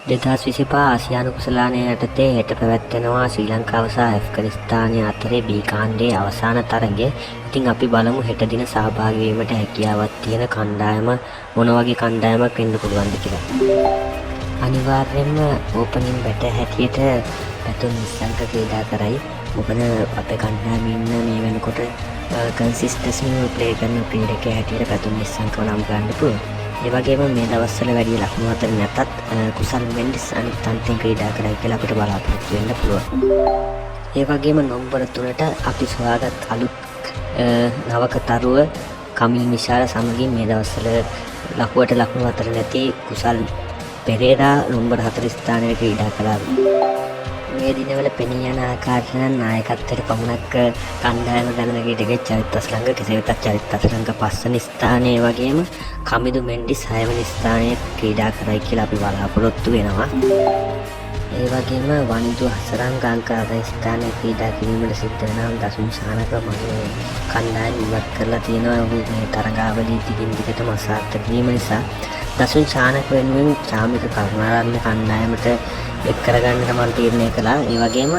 2025 ආසියානු කුසලානය යටතේ හෙට පැවැත්වෙනවා ශ්‍රී ලංකාව සහ ඇෆ්ගනිස්තානය අතරේ බී කාණ්ඩයේ අවසාන තරගය. ඉතින් අපි බලමු හෙට දින සහභාගී වීමට හැකියාවක් තියෙන කණ්ඩායම මොන වගේ කණ්ඩායමක් වෙන්න පුළුවන්ද කියලා. අනිවාර්යයෙන්ම ඕපනින් බැටර් හැටියට පැතුම් නිස්සංක ක්‍රීඩා කරයි. මොකද අපේ කණ්ඩායමේ ඉන්න මේ වෙනකොට කන්සිස්ටන්සිව ප්ලේ කරන ක්‍රීඩකයා හැටියට පැතුම් නිස්සංකව නම් ගන්න පුළුවන්. ඒ වගේම මේ දවස්වල වැඩි ලකුණු අතර නැතත් කුසල් මෙන්ඩිස් අනිත් අන්තයෙන් ක්‍රීඩා කරයි කියලා අපිට බලාපොරොත්තු වෙන්න පුළුවන්. ඒ වගේම නම්බර 3ට අපි සොයාගත් අලුත් නවක තරුව කමිල් මිෂාර සමගින් මේ දවස්වල ලකුවට ලකුණු අතර නැති කුසල් පෙරේරා නම්බර 4 ස්ථානයේ ක්‍රීඩා කළා. මේ දිනවල පෙනී යන ආකාරයෙන් නායකත්වයට පමණක් කණ්ඩායම ගණන ගෙඩගේ චරිත අස්ලංග කෙසේ වෙතත් චරිත අස්ලංග 5 වෙනි ස්ථානයේ වගේම කමිදු මෙන්ඩිස් 6 වෙනි ස්ථානයේ ක්‍රීඩා කරයි කියලා අපි බලාපොරොත්තු වෙනවා. ඒ වගේම වනිදු හසරංග අංක 8 ස්ථානයේ ක්‍රීඩා කිරීමට සිද්ධ වෙනා දසුන් ශානක මගේ කණ්ඩායම ඉවත් කරලා තියෙනවා. ඔහු මේ තරගාවලිය දිගින් දිගටම අසාර්ථක වීම නිසා දසුන් ශානක වෙනුවෙන් චාමික කරුණාරත්න කණ්ඩායමට එක් කරගන්නට මම තීරණය කළා. ඒ වගේම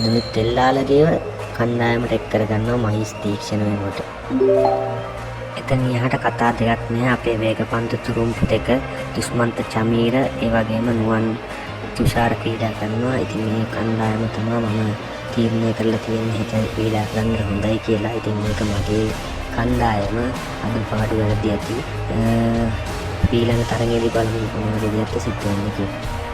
දුනිත් තෙල්ලාලගේව කණ්ඩායමට එක් කරගන්නවා මහීස් තීක්ෂණ වෙනුවට. එතන යහට කතා දෙකක් නෑ. අපේ වේගපන්තු තුරුම්පු දෙක දුස්මන්ත චමීර ඒ වගේම නුවන් තුෂාර ක්‍රීඩා කරනවා. ඉතින් මේ කණ්ඩායම තමයි මම තීරණය කරලා තියෙන්නේ හෙට ක්‍රීඩා කරන්න හොඳයි කියලා. ඉතින් මේක මගේ කණ්ඩායම අඩුපාඩු වැරදි ඇති. ඊළඟ තරගයේදී බලමු මොනවද සිද්ධ වෙන්නේ කියලා.